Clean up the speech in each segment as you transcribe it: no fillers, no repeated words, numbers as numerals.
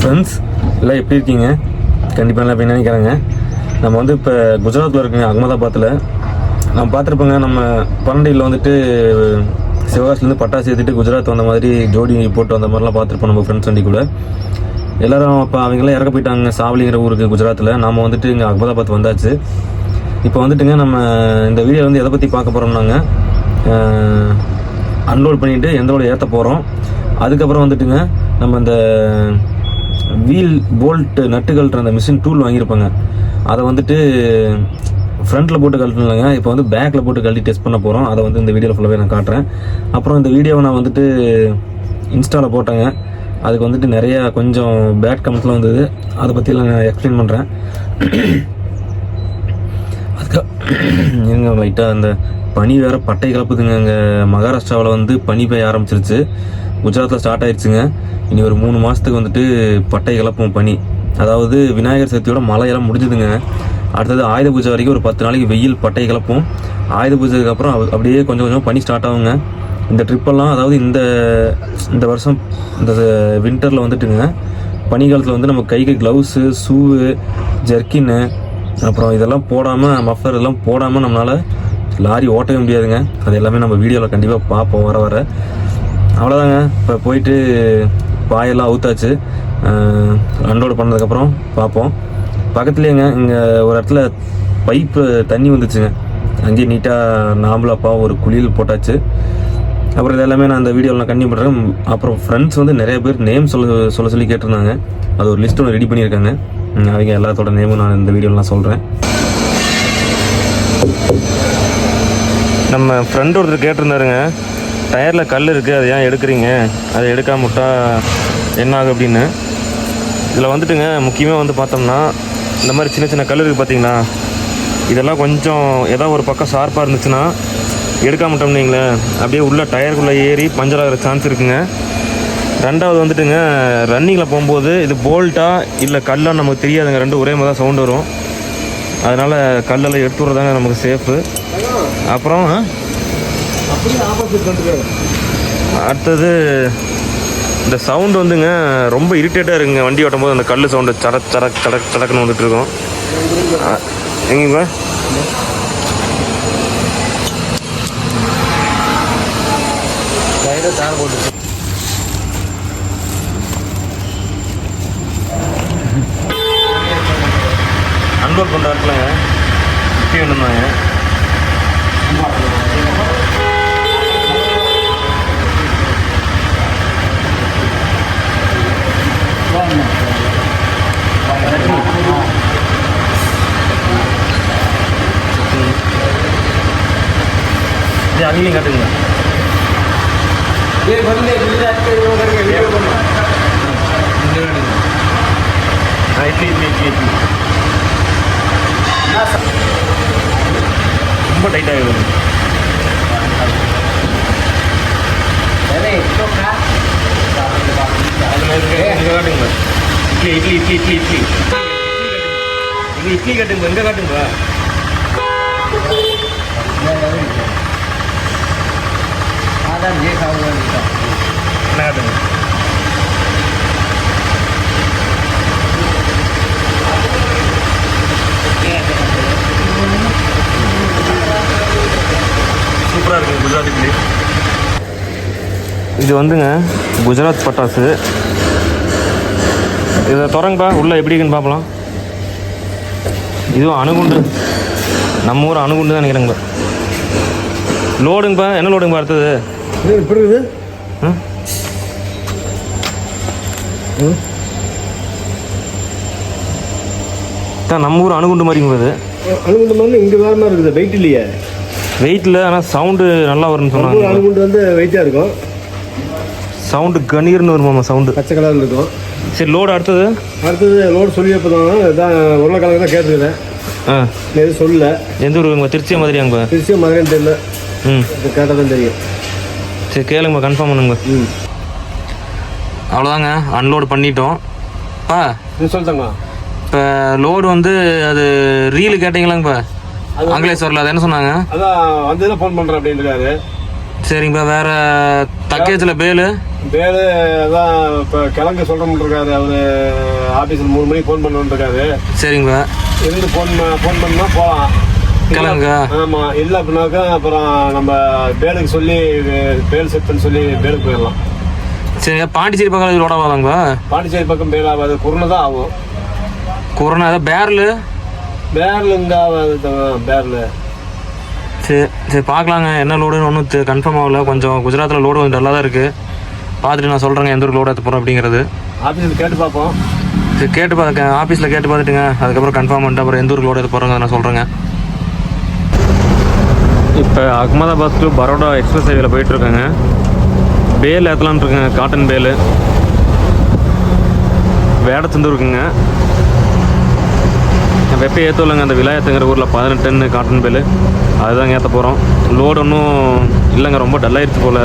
Friends எல்லாம் எப்படி இருக்கீங்க? கண்டிப்பாக எல்லாம் எப்படி நினைக்கிறாங்க. நம்ம வந்து இப்போ குஜராத்தில் இருக்குங்க, அகமதாபாத்தில். நம்ம பார்த்துருப்போங்க, நம்ம பன்னெண்டில் வந்துட்டு சிவகாசிலேருந்து பட்டாசு ஏற்றிட்டு குஜராத் வந்த மாதிரி ஜோடி போட்டு வந்த மாதிரிலாம் பார்த்துருப்போம் நம்ம ஃப்ரெண்ட்ஸ் வண்டி கூட. எல்லோரும் இப்போ அவங்களாம் இறக்க போயிட்டாங்க சாவலிங்கிற ஊருக்கு குஜராத்தில். நாம் வந்துட்டு இங்கே அகமதாபாத் வந்தாச்சு. இப்போ வந்துட்டுங்க நம்ம இந்த வீடியோ வந்து எதை பற்றி பார்க்க போகிறோம்னாங்க, அன்லோட் பண்ணிவிட்டு எந்தோட ஏற்ற போகிறோம். அதுக்கப்புறம் வந்துட்டுங்க நம்ம இந்த வீல் போல்ட்டு நட்டுகள்ன்ற அந்த மிஷின் டூல் வாங்கியிருப்பாங்க, அதை வந்துட்டு ஃப்ரண்ட்டில் போட்டு கழட்டணும்லங்க, இப்போ வந்து பேக்கில் போட்டு கழட்டி டெஸ்ட் பண்ண போகிறோம். அதை வந்து இந்த வீடியோவில் ஃபுல்லாகவே நான் காட்டுறேன். அப்புறம் இந்த வீடியோவை நான் வந்துட்டு இன்ஸ்டாவில் போட்டேங்க. அதுக்கு வந்துட்டு நிறையா கொஞ்சம் பேட் கமெண்ட்ஸ்லாம் வந்தது, அதை பற்றிலாம் நான் எக்ஸ்பிளைன் பண்ணுறேன். அதுக்கு லைட்டாக அந்த பனி வேறு பட்டை கலப்புதுங்க. அங்கே மகாராஷ்டிராவில் வந்து பனி பெய்ய ஆரம்பிச்சிருச்சு. குஜராத்தில் ஸ்டார்ட் ஆயிடுச்சுங்க. இனி ஒரு 3 மாதத்துக்கு வந்துட்டு பட்டை கலப்பும் பனி. அதாவது விநாயகர் சதுர்த்தியோட மழையெல்லாம் முடிஞ்சுதுங்க. அடுத்தது ஆயுத பூஜை வரைக்கும் ஒரு 10 நாளைக்கு வெயில் பட்டை கலப்பும். ஆயுத பூஜைக்கு அப்புறம் அப்படியே கொஞ்சம் கொஞ்சம் பனி ஸ்டார்ட் ஆகுங்க. இந்த ட்ரிப்பெல்லாம் அதாவது இந்த வருஷம் இந்த வின்டரில் வந்துட்டுங்க, பனிக்காலத்தில் வந்து நம்ம கைக்கு க்ளவுஸு, ஷூவு, ஜர்க்கின்னு, அப்புறம் இதெல்லாம் போடாமல், மஃப்ளர் இதெல்லாம் போடாமல் நம்மளால் லாரி ஓட்டவே முடியாதுங்க. அது எல்லாமே நம்ம வீடியோவில் கண்டிப்பாக பார்ப்போம் வர வர. அவ்வளோதாங்க. இப்போ போயிட்டு பாயெல்லாம் அவுத்தாச்சு. அன்லோடு பண்ணதுக்கப்புறம் பார்ப்போம். பக்கத்துலேயேங்க இங்கே ஒரு இடத்துல பைப்பு தண்ணி வந்துச்சுங்க. அங்கேயே நீட்டாக நாம்பளாப்பா ஒரு குளியல் போட்டாச்சு. அப்புறம் இது எல்லாமே நான் அந்த வீடியோவில் நான் கண்டினியூ பண்ணுறேன். அப்புறம் ஃப்ரெண்ட்ஸ் வந்து நிறைய பேர் நேம் சொல்ல சொல்லி கேட்டிருந்தாங்க. அது ஒரு லிஸ்ட் ஒன்று ரெடி பண்ணியிருக்காங்க. அவங்க எல்லாத்தோட நேமும் நான் இந்த வீடியோவில் நான் சொல்கிறேன். நம்ம ஃப்ரெண்ட் ஒருத்தர் கேட்டிருந்தாருங்க, டயரில் கல் இருக்குது, அதை ஏன் எடுக்கிறீங்க, அதை எடுக்காம விட்டால் என்ன ஆகும் அப்படின்னு. இதில் வந்துட்டுங்க முக்கியமாக வந்து பார்த்தோம்னா இந்த மாதிரி சின்ன சின்ன கல் இருக்குது பார்த்தீங்களா, இதெல்லாம் கொஞ்சம் ஏதாவது ஒரு பக்கம் ஷார்ப்பாக இருந்துச்சுன்னா எடுக்காம விட்டோம்னீங்களே அப்படியே உள்ள டயருக்குள்ளே ஏறி பஞ்சர் ஆகிற சான்ஸ் இருக்குங்க. ரெண்டாவது வந்துட்டுங்க ரன்னிங்கில் போகும்போது இது போல்ட்டா இல்லை கல்லான்னு நமக்கு தெரியாதுங்க, ரெண்டும் ஒரே மாதிரி தான் சவுண்டு வரும். அதனால் கல்லெல்லாம் எடுத்து விட்றதாங்க நமக்கு சேஃபு. அப்புறம் அடுத்தது இந்த சவுண்டு வந்துங்க ரொம்ப இரிட்டேட்டாக இருக்குங்க வண்டி ஓட்டும் போது. அந்த கல் சவுண்டு சடக் சடக் சடக் சடக்குன்னு வந்துட்டு இருக்கோம். எங்கேங்க தார் போட்டு அன்லோட் பண்ணுற இடத்துலங்க இப்படி வேணுமாங்க. இது அங்கேயும் காட்டுங்க. இட்லி இட்லி இட்லி இட்லி ரொம்ப டைட்டாக இருக்குது. காட்டுங்க இட்லி இட்லி இட்லி இட்லி இட்லி இது இட்லி காட்டுங்க. எங்கே காட்டுங்களா என்ன காட்டுங்க. சூப்பராக இருக்குங்க குஜராத் இட்லி. இது வந்துங்க குஜராத் பட்டாசு. இதை திறங்கப்பா, உள்ளே எப்படி இருக்குன்னு பார்க்கலாம். இதுவும் அணுகுண்டு, நம்ம ஊர் அணுகுண்டு தான் நினைக்கிறேங்கப்பா. லோடுங்கப்பா, என்ன லோடுங்கப்பா அடுத்தது? எப்படி இருக்குது? நம்ம ஊர் அணுகுண்டு மாதிரிங்க. அது அணுகுண்டு மாதிரி இங்கே வேறு மாதிரி இருக்குது, வெயிட் இல்லையே. வெயிட்டில், ஆனால் சவுண்டு நல்லா வரும்னு சொன்னாங்க. அணுகுண்டு வந்து வெயிட்டாக இருக்கும், சவுண்டு கணீர்னு வருமாம்மா, சவுண்டு பச்சை கலரில் இருக்கும். சரி, லோடு அடுத்தது லோடு சொல்லி அப்போ தான் உருளைக்கிழங்கு தான் கேட்டுருக்கேன். எதுவும் சொல்லல. எந்த ஊர்? திருச்சியா மாதிரியாங்க? திருச்சியா மாதிரியான்னு தெரியல. கேட்டால் தான் தெரியும். சரி கேளுங்கப்பா, கன்ஃபார்ம் பண்ணுங்க. அவ்வளோதாங்க, அன்லோடு பண்ணிட்டோம். சொல்லிட்டாங்க. இப்போ லோடு வந்து அது ரீலு கேட்டிங்களாங்கப்பா ஆங்கிலேஸ்வரில், அது என்ன சொன்னாங்க? அதான் வந்து ஃபோன் பண்ணுறேன் அப்படின்றாரு. சரிங்கப்பா. வேறு தக்கேஜில் பேலு பேரு தான் இப்போ கிழங்கு சொல்கிறோம்னு இருக்காரு. அவர் ஆஃபீஸில் 3 மணிக்கு ஃபோன் பண்ணணுன்னு இருக்காரு. சரிங்கப்பா. இருந்து ஃபோன் பண்ணால் போகலாம். கிழங்கா? ஆமாம். இல்லை அப்படின்னாக்கா அப்புறம் நம்ம பேருக்கு சொல்லி பேல் செட் பண்ணி சொல்லி பேருக்கு போயிடலாம். சரிங்க. பாண்டிச்சேரி பக்கம் லோட் ஆகாதாங்கப்பா? பாண்டிச்சேரி பக்கம் பேர் ஆகாது, குருணை தான் ஆகும். கொரோனா ஏதாவது பேரில் இங்கே ஆகாது பேரில். சரி சரி, பார்க்கலாங்க. என்ன லோடுன்னு ஒன்றும் கன்ஃபார்ம் ஆகல. கொஞ்சம் குஜராத்தில் லோடு கொஞ்சம் நல்லா தான் இருக்குது. பார்த்துட்டு நான் சொல்கிறேங்க எந்த ஒரு லோடு எடுத்து போகிறோம் அப்படிங்கிறது. ஆஃபீஸில் கேட்டு பார்ப்போம். சரி, கேட்டு பார்க்க ஆஃபீஸில் கேட்டு பார்த்துட்டுங்க. அதுக்கப்புறம் கன்ஃபார்ம் பண்ணிட்டு அப்புறம் எந்த ஒரு லோடு எடுத்து போகிறோங்க நான் சொல்கிறேங்க. இப்போ அகமதாபாத் டு பரோடா எக்ஸ்பிரஸ் ஹைவேல போயிட்டுருக்காங்க. பேல் ஏற்றலான் இருக்குங்க. காட்டன் பேல் வேடச்சந்து இருக்குங்க. வெப்பை ஏற்றலைங்க. அந்த விலாயத்துங்கிற ஊரில் 18 டன் காட்டன் பேல் அதுதாங்க ஏற்ற போகிறோம். லோடு ஒன்றும் இல்லைங்க, ரொம்ப டல்லாகிடுச்சு போல்.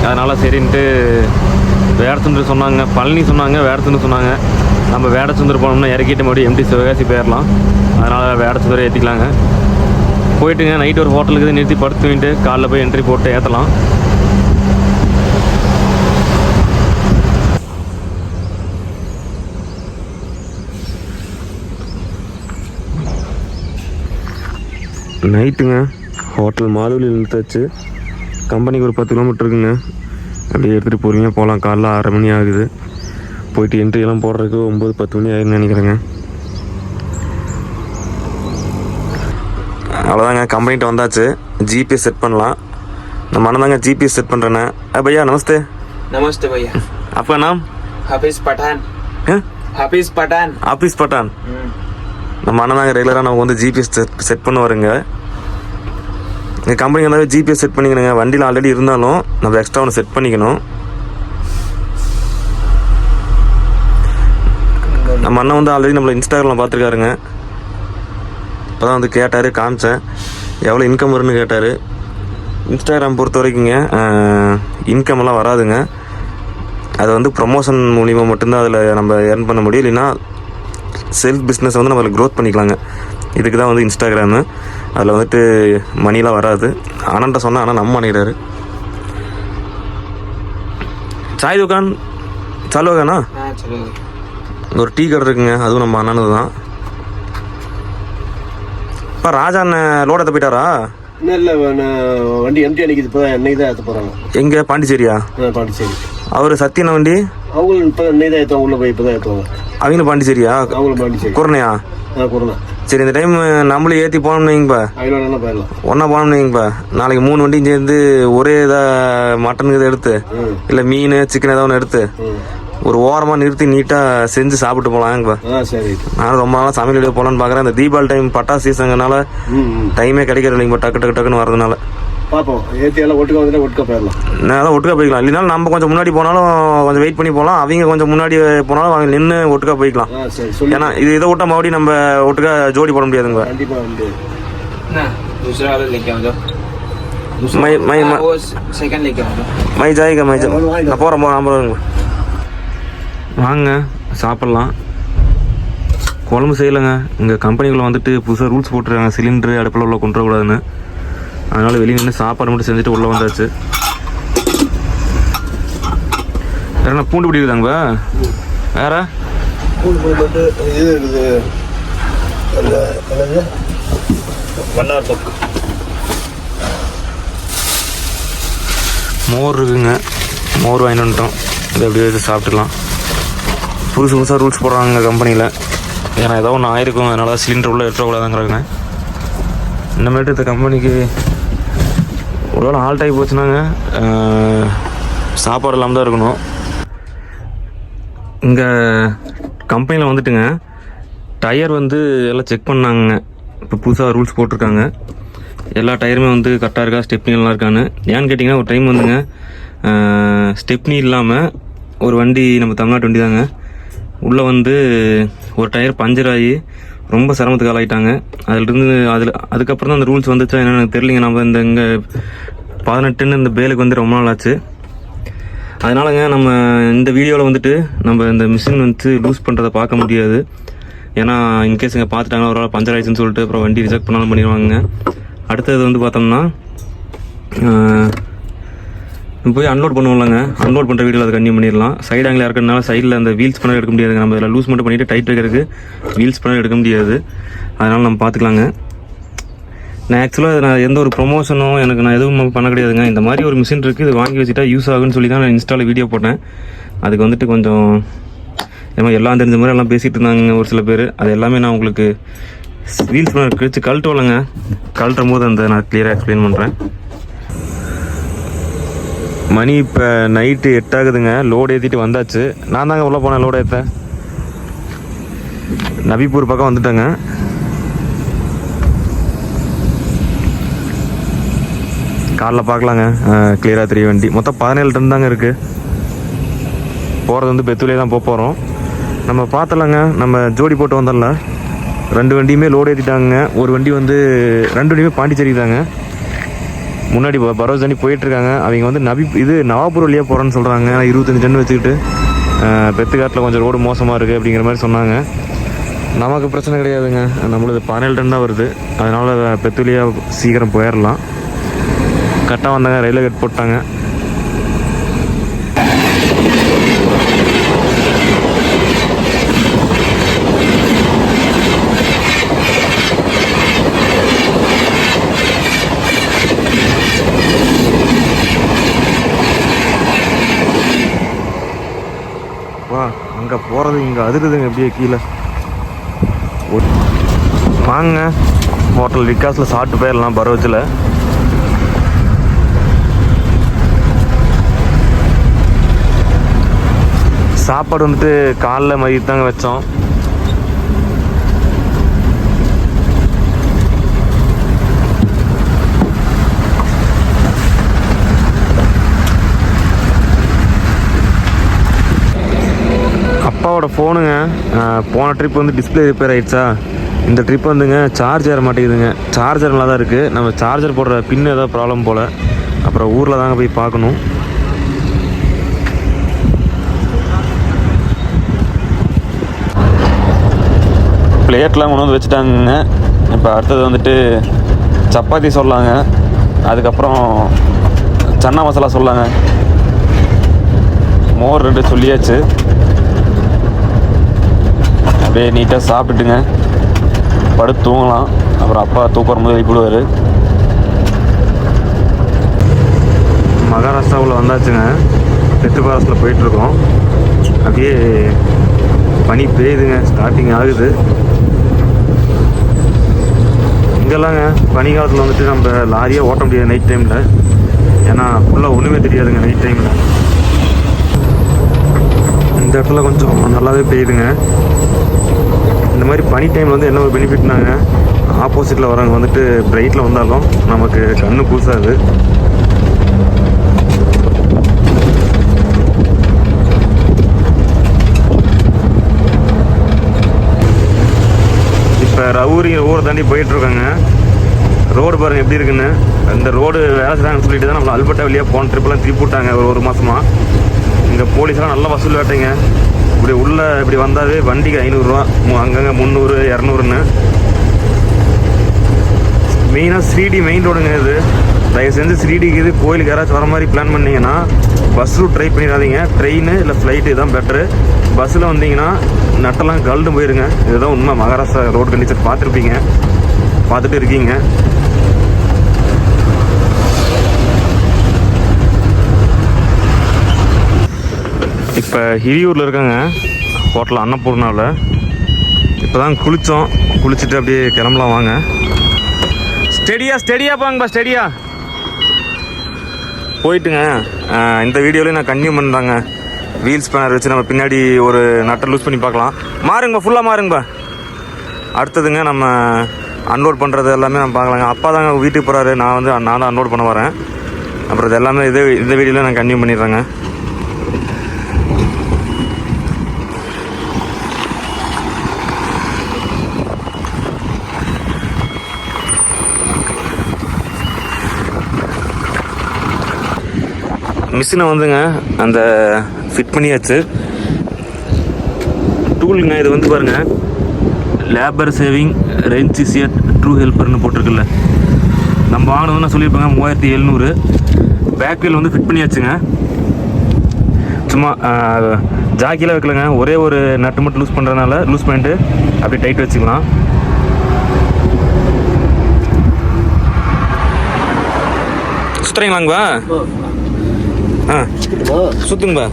அதனால் சரின்ட்டு வேடச்சந்தூர் சொன்னாங்க, பழனி சொன்னாங்க, வேடச்சந்தூர் சொன்னாங்க. நம்ம வேடச்சந்தூர் போனோம்னா இறக்கிட்டு மறுபடியும் எம்டி சிவகாசி போயிடலாம். அதனால் வேடச்சந்தூர் ஏற்றிக்கலாங்க. போயிட்டுங்க நைட்டு ஒரு ஹோட்டலுக்கு நிறுத்தி படுத்து தூங்கிட்டு காலைல போய் என்ட்ரி போட்டு ஏற்றலாம். நைட்டுங்க ஹோட்டல் மாதுளி இழுத்தாச்சு. கம்பெனிக்கு ஒரு 10 கிலோமீட்டர் இருக்குங்க. அப்படியே எடுத்துகிட்டு போகிறீங்க போகலாம். காலைல 6:30 மணி ஆகுது. போயிட்டு என்ட்ரியெல்லாம் போடுறதுக்கு 9-10 மணி ஆகுதுன்னு நினைக்கிறேங்க. அவ்வளோதாங்க, கம்பெனிகிட்ட வந்தாச்சு. ஜிபிஎஸ் செட் பண்ணலாம். நம்ம அண்ணன் தாங்க ஜிபிஎஸ் செட் பண்ணுறேண்ணே. भैया नमस्ते। नमस्ते भैया। आपका नाम? हाफिज पठान। हैं? हाफिज पठान। हाफिज पठान। நம்ம அண்ணன் தாங்க ரெகுலராக நம்ம வந்து ஜிபிஎஸ் செட் பண்ணுவாருங்க. இந்த கம்பெனிக்கு வந்தாவே ஜிபிஎஸ் செட் பண்ணிக்கணுங்க. வண்டியில் ஆல்ரெடி இருந்தாலும் நம்ம எக்ஸ்ட்ரா ஒன்று செட் பண்ணிக்கணும். நம்ம அண்ணன் வந்து ஆல்ரெடி நம்மளை இன்ஸ்டாகிராமில் பார்த்துருக்காருங்க. இப்போ தான் வந்து கேட்டார், காமிச்சேன். எவ்வளோ இன்கம் வரும்னு கேட்டார். இன்ஸ்டாகிராம் பொறுத்த வரைக்குங்க இன்கம்லாம் வராதுங்க. அது வந்து ப்ரொமோஷன் மூலிமா மட்டும்தான் அதில் நம்ம ஏர்ன் பண்ண முடியும். இல்லைன்னா செல்ஃப் பிஸ்னஸ் வந்து நம்ம அதில் க்ரோத் பண்ணிக்கலாங்க. இதுக்கு தான் வந்து இன்ஸ்டாகிராமு. அதில் வந்துட்டு மணிலாம் வராது. அண்ணன்ட்ட சொன்னால் ஆனால் நம்ம பண்ணிக்கிறாரு. சாய் துக்கான் சாலு होगा चलो। ஒரு டீ கடை இருக்குங்க, அதுவும் நம்ம அண்ணனது தான். இப்போ ராஜா அண்ணன் லோட் எடுத்து போயிட்டாரா? இன்னும் இல்லை, வண்டி எம்டி அன்னைக்கு இப்போ தான் என்னைக்கு தான் ஏற்ற போகிறாங்க. எங்கே? பாண்டிச்சேரியா? பாண்டிச்சேரி. அவர் சத்தியன வண்டி அவங்களும் இப்போ இன்னைக்கு தான் ஏற்றுவாங்க. உள்ளே போய் இப்போ தான் ஏற்றுவாங்க. அவங்களும் பாண்டிச்சேரியா? அவங்களும் பாண்டிச்சேரி. குரணையா? குருணா. சரி, இந்த டைம் நம்மளும் ஏற்றி போனோம்னு வைங்கப்பா. அவங்களோட போயிடலாம். ஒன்றா போனோம்னு வைங்கப்பா. நாளைக்கு 3 வண்டியும் சேர்ந்து ஒரே இதாக மட்டன் இதை எடுத்து இல்லை மீன் சிக்கன் ஏதாவது ஒன்று எடுத்து ஒரு ஓரமாக நிறுத்தி நீட்டாக செஞ்சு சாப்பிட்டு போகலாங்கப்பா. சரி. நானும் ரொம்ப நாளாக சமையல் வீடியோ போகலான்னு பார்க்குறேன். இந்த தீபாவளி டைம் பட்டாசு சீசங்கனால டைமே கிடைக்கிறது இல்லைங்கப்பா. டக்குன்னு வரதுனால பார்ப்போம். ஏற்றி எல்லாம் ஒட்டுக்கா வந்துட்டு ஒட்டுக்கா போயிடலாம். நான் தான் ஒட்டுக்கா போய்க்கலாம். இல்லைனாலும் நம்ம கொஞ்சம் முன்னாடி போனாலும் கொஞ்சம் வெயிட் பண்ணி போகலாம். அவங்க கொஞ்சம் முன்னாடி போனாலும் அவங்க நின்று ஒட்டுக்கா போய்க்கலாம். சரி. ஏன்னா இதை விட்டா மறுபடியும் நம்ம ஒட்டுக்கா ஜோடி போட முடியாதுங்க. கண்டிப்பாக வந்து ना दूसरा वाला लेके आओ। वो सेकंड लेके आओ। மை ஜாய்க்கா நான் போகிறேன். வாங்க சாப்பிட்லாம். குழம்பு செய்யலைங்க. இங்கே கம்பெனிக்குள்ளே வந்துட்டு புதுசாக ரூல்ஸ் போட்டுருக்காங்க. சிலிண்டரு அடுப்பில் உள்ள கொண்டு வரக்கூடாதுன்னு. அதனால் வெளியே நின்று சாப்பாடு மட்டும் செஞ்சுட்டு உள்ளே வந்தாச்சு. வேற பூண்டு பிடிக்குதாங்கப்பா? வேற பூண்டு போட்டு இது இருக்குது. வண்ணார் தொக்கு. மோர் இருக்குங்க. மோர் வாங்கிட்டு வந்துட்டோம். இதை அப்படியே வச்சு சாப்பிட்டுக்கலாம். புதுசாக ரூல்ஸ் போடுறாங்க கம்பெனியில். ஏன்னா ஏதோ ஒன்று ஆயிருக்கும். அதனால தான் சிலிண்டர் உள்ளே எடுத்துக்கூடாதுங்கிறாங்க. இந்தமாதிரி இந்த கம்பெனிக்கு ஒரு ஆல்ட் ஆகி போச்சுனாங்க சாப்பாடு இல்லாமல் தான் இருக்கணும். இங்கே கம்பெனியில் வந்துட்டுங்க டயர் வந்து எல்லாம் செக் பண்ணாங்க. இப்போ புதுசாக ரூல்ஸ் போட்டிருக்காங்க. எல்லா டயருமே வந்து கரெக்டாக இருக்கா, ஸ்டெப்னிலாம் இருக்கான்னு. ஏன்னு கேட்டிங்கன்னா ஒரு டைம் வந்துங்க ஸ்டெப்னி இல்லாமல் ஒரு வண்டி, நம்ம தமிழ்நாட்டு வண்டி தாங்க, உள்ளே வந்து ஒரு டயர் பஞ்சர் ஆகி ரொம்ப சிரமத்துக்கு ஆளாயிட்டாங்க. அதுக்கப்புறம் தான் அந்த ரூல்ஸ் வந்துச்சா என்னென்னு எனக்கு தெரியலிங்க. நம்ம இங்கே 18 இந்த பேலுக்கு வந்து ரொம்ப நாள் ஆச்சு. அதனாலங்க நம்ம இந்த வீடியோவில் வந்துட்டு நம்ம இந்த மிஷின் வந்து லூஸ் பண்ணுறதை பார்க்க முடியாது. ஏன்னா இன்கேஸ் இங்கே பார்த்துட்டாங்கன்னா ஒரு பஞ்சர் ஆயிடுச்சுன்னு சொல்லிட்டு அப்புறம் வண்டி ரிஜெக்ட் பண்ணாலும் பண்ணிடுவாங்க. அடுத்தது வந்து பார்த்தோம்னா போய் அன்லோட் பண்ணுவோம்லங்க, அன்லோட் பண்ணுற வீடியோவில் அதை கண்டினியூ பண்ணிடலாம். சைடு ஆங்கில் இருக்கிறதுனால சைடில் அந்த வீல்ஸ் பண்ண எடுக்க முடியாது. நம்ம இதில் லூஸ் மட்டும் பண்ணிவிட்டு டைட் வைக்கிறதுக்கு வீல்ஸ் பண்ண எடுக்க முடியாது. அதனால் நம்ம பார்த்துக்கலாங்க. நான் ஆக்சுவலாக நான் எந்த ஒரு ப்ரொமோஷனும் நான் எதுவும் பண்ண கிடையாதுங்க. இந்த மாதிரி ஒரு மிஷின் இருக்குது, இது வாங்கி வச்சுட்டா யூஸ் ஆகுன்னு சொல்லி தான் நான் இன்ஸ்டாவில் வீடியோ போட்டேன். அதுக்கு வந்துட்டு கொஞ்சம் எல்லாம் தெரிஞ்ச மாதிரி எல்லாம் பேசிகிட்டு இருந்தாங்க ஒரு சில பேர். அது எல்லாமே நான் உங்களுக்கு வீல்ஸ் பண்ண கழிச்சு கழட்டு வரலங்க. கழட்டும் போது நான் கிளியராக எக்ஸ்பிளைன் பண்ணுறேன். மணி இப்போ நைட்டு 8 ஆகுதுங்க. லோடு ஏற்றிட்டு வந்தாச்சு. நான் தாங்க உள்ளே போனேன் லோடு ஏற்ற. நபிப்பூர் பக்கம் வந்துட்டேங்க. காரில் பார்க்கலாங்க, கிளியராக தெரிய வண்டி. மொத்தம் 17 டன் தாங்க இருக்குது. போகிறது வந்து பெத்துலேயே தான் போகிறோம். நம்ம பார்த்தலாங்க, நம்ம ஜோடி போட்டு வந்தோம்ல, 2 வண்டியுமே லோடு ஏற்றிட்டாங்க. ஒரு வண்டி வந்து 2 வண்டியுமே பாண்டிச்சேரி தாங்க. முன்னாடி பரோஸ் தண்ணி போயிட்டுருக்காங்க. அவங்க வந்து நவாபூர் வழியாக போகிறேன்னு சொல்கிறாங்க. 25 டன் வச்சுக்கிட்டு பெத்துக்காட்டில் கொஞ்சம் ரோடு மோசமாக இருக்குது அப்படிங்கிற மாதிரி சொன்னாங்க. நமக்கு பிரச்சனை கிடையாதுங்க, நம்மளது 17 டன் தான் வருது. அதனால் பெத்துலியாக சீக்கிரம் போயிடலாம். கரெக்டாக வந்தாங்க, ரயில்வே கேட் போட்டாங்க. வா, அங்கே போகிறது இங்கே அதிருதுங்க எப்படியே கீழே. வாங்க, ஹோட்டல் விகாஸில் சாப்பிட்டு போயிடலாம். பரோச்சில் சாப்பாடு வந்துட்டு காலைல மதியம் தாங்க வச்சோம். அப்பாவோட ஃபோனுங்க, போன ட்ரிப் வந்து டிஸ்பிளே ரிப்பேர் ஆகிடுச்சா. இந்த ட்ரிப் வந்துங்க சார்ஜ் ஏற மாட்டேங்குதுங்க. சார்ஜர் நல்லா தான் இருக்குது. நம்ம சார்ஜர் போடுற பின்னு ஏதாவது ப்ராப்ளம் போல். அப்புறம் ஊரில் தாங்க போய் பார்க்கணும். பிளேட்லாம் கொண்டு வந்து வச்சுட்டாங்க. இப்போ அடுத்தது வந்துட்டு சப்பாத்தி சொல்லாங்க, அதுக்கப்புறம் சன்னா மசாலா சொல்லாங்க, மோர் 2 சொல்லியாச்சு. அப்படியே நீட்டாக சாப்பிட்டுட்டுங்க படுத்து தூங்கலாம். அப்புறம் அப்பா தூக்கம் போது எழுப்பிடுவார். மகாராஷ்டிராவில் வந்தாச்சுங்க. தெற்கு பாரஸில் போயிட்டுருக்கோம். அப்படியே பனி பெய்யுதுங்க, ஸ்டார்டிங் ஆகுது. இங்கெல்லாங்க பனி காலத்தில் வந்துட்டு நம்ம லாரியே ஓட்ட முடியாது நைட் டைமில். ஏன்னா ஃபுல்லாக ஒன்றுமே தெரியாதுங்க நைட் டைமில். இந்த இடத்துல கொஞ்சம் நல்லாவே பெய்யுதுங்க. இந்த மாதிரி பனி டைமில் வந்து என்ன ஒரு பெனிஃபிட்னாங்க, ஆப்போசிட்டில் வரவங்க வந்துட்டு பிரைட்டில் வந்தாலும் நமக்கு கண்ணு கூசாது. இப்போ ஊரை தாண்டி போயிட்டுருக்காங்க. ரோடு பாருங்கள் எப்படி இருக்குன்னு. இந்த ரோடு வேலை செய்கிறாங்கன்னு சொல்லிட்டு தான் நம்மளை அல்பர்ட்டா வழியாக போன ட்ரிப்பெல்லாம் திருப்பி விட்டாங்க ஒரு மாதமாக. இங்கே போலீஸ்லாம் நல்லா வசூல் வேட்டைங்க. இப்படி உள்ளே இப்படி வந்தாவே வண்டிக்கு 500 ரூபா, அங்கங்கே 300, 200ன்னு. மெயினாக ஸ்ரீடி மெயின் ரோடுங்க இது. தயவு செஞ்சு ஸ்ரீடிக்கு இது கோயிலுக்கு யாராச்சும் வர மாதிரி பிளான் பண்ணிங்கன்னா பஸ் ரூட் ட்ரை பண்ணிடாதீங்க. ட்ரெயின் இல்லை ஃப்ளைட்டு இதுதான் பெட்ரு. பஸ்ஸில் வந்தீங்கன்னா நட்டெல்லாம் கலந்து போயிருங்க. இதுதான் உண்மை. மகாராஷ்டிரா ரோடு கண்டிஷன் பார்த்துட்டு இருக்கீங்க. இப்போ ஹிரியூரில் இருக்காங்க, ஹோட்டல் அன்னபூர்ணாவில். இப்போ தான் குளிச்சுட்டு அப்படியே கிளம்பலாம் வாங்க. ஸ்டெடியா பாங்கப்பா, ஸ்டெடியா போயிட்டுங்க. இந்த வீடியோலேயும் நான் கன்டினியூ பண்ணுறாங்க. வீல் ஸ்பேனர் வச்சு நம்ம பின்னாடி ஒரு நட்டை லூஸ் பண்ணி பார்க்கலாம். மாறுங்கப்பா, ஃபுல்லாக மாறுங்கப்பா. அடுத்ததுங்க நம்ம அன்லோட் பண்ணுறது எல்லாமே நம்ம பார்க்கலாங்க. அப்பா தாங்க வீட்டுக்கு போகிறாரு, நான் தான் அன்லோட் பண்ண வரேன். அப்புறம் இது எல்லாமே இந்த வீடியோவில் நான் கன்டினியூ பண்ணிடுறேங்க. மிஷினை வந்துங்க அந்த ஃபிட் பண்ணியாச்சு. டூலுங்க இது வந்து பாருங்கள், labour saving wrench is a true ஹெல்ப்பர்னு போட்டிருக்குல்ல. நம்ம வாங்கினதுன்னு சொல்லியிருப்பாங்க 3700. பேக் வீல் வந்து ஃபிட் பண்ணியாச்சுங்க. சும்மா ஜாக்கியில் வைக்கலங்க, ஒரே ஒரு நட்டு மட்டும் லூஸ் பண்ணுறதுனால லூஸ் பண்ணிட்டு அப்படியே டைட் வச்சுக்கலாம். சுற்றுறீங்களாங்கப்பா? சுற்றுங்கப்பா.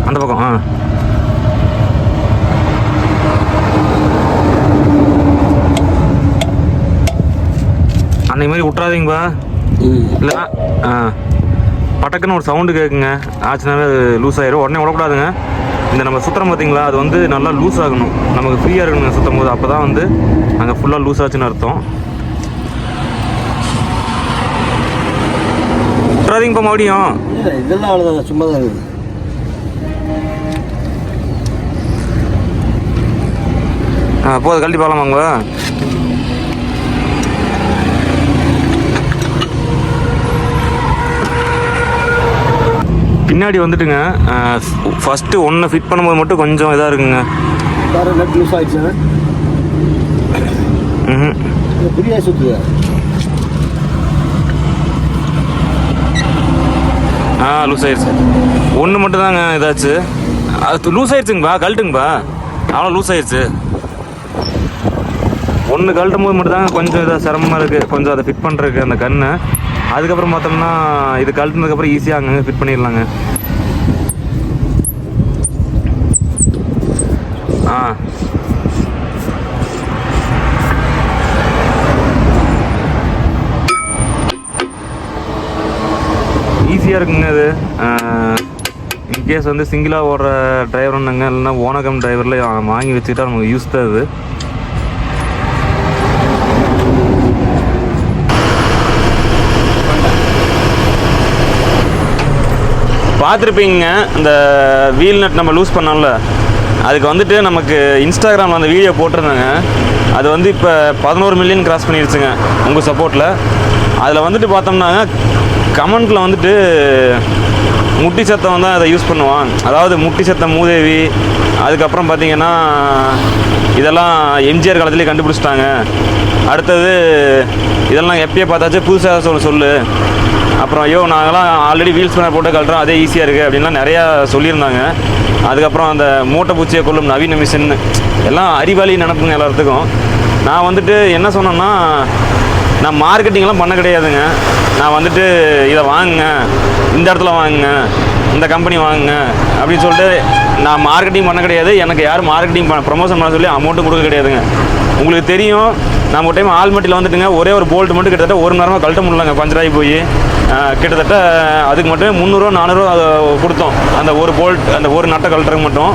அந்த பக்கம் அன்னைக்கு மாதிரி விட்றாதீங்கப்பா. இல்லைன்னா பட்டக்குன்னு ஒரு சவுண்டு கேட்குங்க, ஆச்சுனாவே லூஸ் ஆயிரும். உடனே விடக்கூடாதுங்க. இந்த நம்ம சுற்றுறோம் பார்த்தீங்களா, அது வந்து நல்லா லூஸ் ஆகணும், நமக்கு ஃப்ரீயாக இருக்கணுங்க சுற்றும் போது. அப்போ தான் வந்து அங்கே ஃபுல்லாக லூஸ் ஆச்சுன்னு அர்த்தம். விட்றாதீங்கப்பா மறுபடியும். இதெல்லாம் அவ்வளோதான், சும்மா தான் இருக்குது. போதும், கழட்டி பார்க்கலாமாங்க? பின்னாடி வந்துட்டுங்க ஃபஸ்ட்டு ஒன்றை ஃபிட் பண்ணும்போது மட்டும் கொஞ்சம் இதாக இருக்குங்க. நட் லூஸ் ஆயிடுச்சு. புரியா சுற்றுது. லூஸ் ஆயிடுச்சு. ஒன்று மட்டும் தாங்க இதாச்சு. அது லூஸ் ஆயிடுச்சுங்கப்பா, கழட்டுங்கப்பா. அவ்வளோ லூஸ் ஆயிடுச்சு. ஒன்று கழட்டும் போது மட்டும் தாங்க கொஞ்சம் இதாக சிரமமாக இருக்குது, கொஞ்சம் அதை ஃபிட் பண்ணுறதுக்கு அந்த கன்னை. அதுக்கப்புறம் பார்த்தோம்னா இது கழட்டினதுக்கப்புறம் ஈஸியாக அங்கங்கே ஃபிட் பண்ணிடலாங்க. ஈஸியாக இருக்குங்க அது. இன்கேஸ் வந்து சிங்கிளாக ஓடுற டிரைவர்னுங்க, இல்லைன்னா ஓனகம் டிரைவரில் வாங்கி வச்சுக்கிட்டா நமக்கு யூஸ் தான் அது. பார்த்துருப்பீங்க இந்த வீல் நட் நம்ம லூஸ் பண்ணோம்ல, அதுக்கு வந்துட்டு நமக்கு இன்ஸ்டாகிராமில் அந்த வீடியோ போட்டிருந்தாங்க. அது வந்து இப்போ 11 மில்லியன் கிராஸ் பண்ணிடுச்சுங்க உங்கள் சப்போர்ட்டில். அதில் வந்துட்டு பார்த்தோம்னாங்க கமெண்ட்டில் வந்துட்டு முட்டி சத்தம் தான் அதை யூஸ் பண்ணுவான், அதாவது முட்டி சத்தம் மூதேவி. அதுக்கப்புறம் பார்த்தீங்கன்னா இதெல்லாம் எம்ஜிஆர் காலத்துலேயே கண்டுபிடிச்சிட்டாங்க. அடுத்தது இதெல்லாம் எப்பயே பார்த்தாச்சும் புதுசாக சொல்லு. அப்புறம் ஐயோ நாங்களாம் ஆல்ரெடி வீல்ஸ் பண்ண போட்டு கழட்டுறோம், அதே ஈஸியாக இருக்குது அப்படின்லாம் நிறையா சொல்லியிருந்தாங்க. அதுக்கப்புறம் அந்த மூட்டை பூச்சியை கொள்ளும் நவீன மிஷின் எல்லாம் அறிவாளி நினைப்புங்க எல்லாத்துக்கும். நான் வந்துட்டு என்ன சொன்னேன்னா, நான் மார்க்கெட்டிங்லாம் பண்ண கிடையாதுங்க. நான் வந்துட்டு இதை வாங்குங்க, இந்த இடத்துல வாங்குங்க, இந்த கம்பெனி வாங்குங்க அப்படின்னு சொல்லிட்டு நான் மார்க்கெட்டிங் பண்ண கிடையாது. எனக்கு யாரும் மார்க்கெட்டிங் ப்ரமோஷன் பண்ண சொல்லி அமௌண்ட்டும் கொடுக்க கிடையாதுங்க. உங்களுக்கு தெரியும், நம்ம ஒரு டைம் ஆல்மட்டியில் வந்துட்டுங்க ஒரே ஒரு போல்ட் மட்டும் கிட்டத்தட்ட 1 மணி நேரமாக கழட்ட முடியலங்க, பஞ்சராகி போய். கிட்டத்தட்ட அதுக்கு மட்டும் 300 400 அதை கொடுத்தோம், அந்த ஒரு போல்ட், அந்த ஒரு நட்டை கழட்டுறதுக்கு மட்டும்.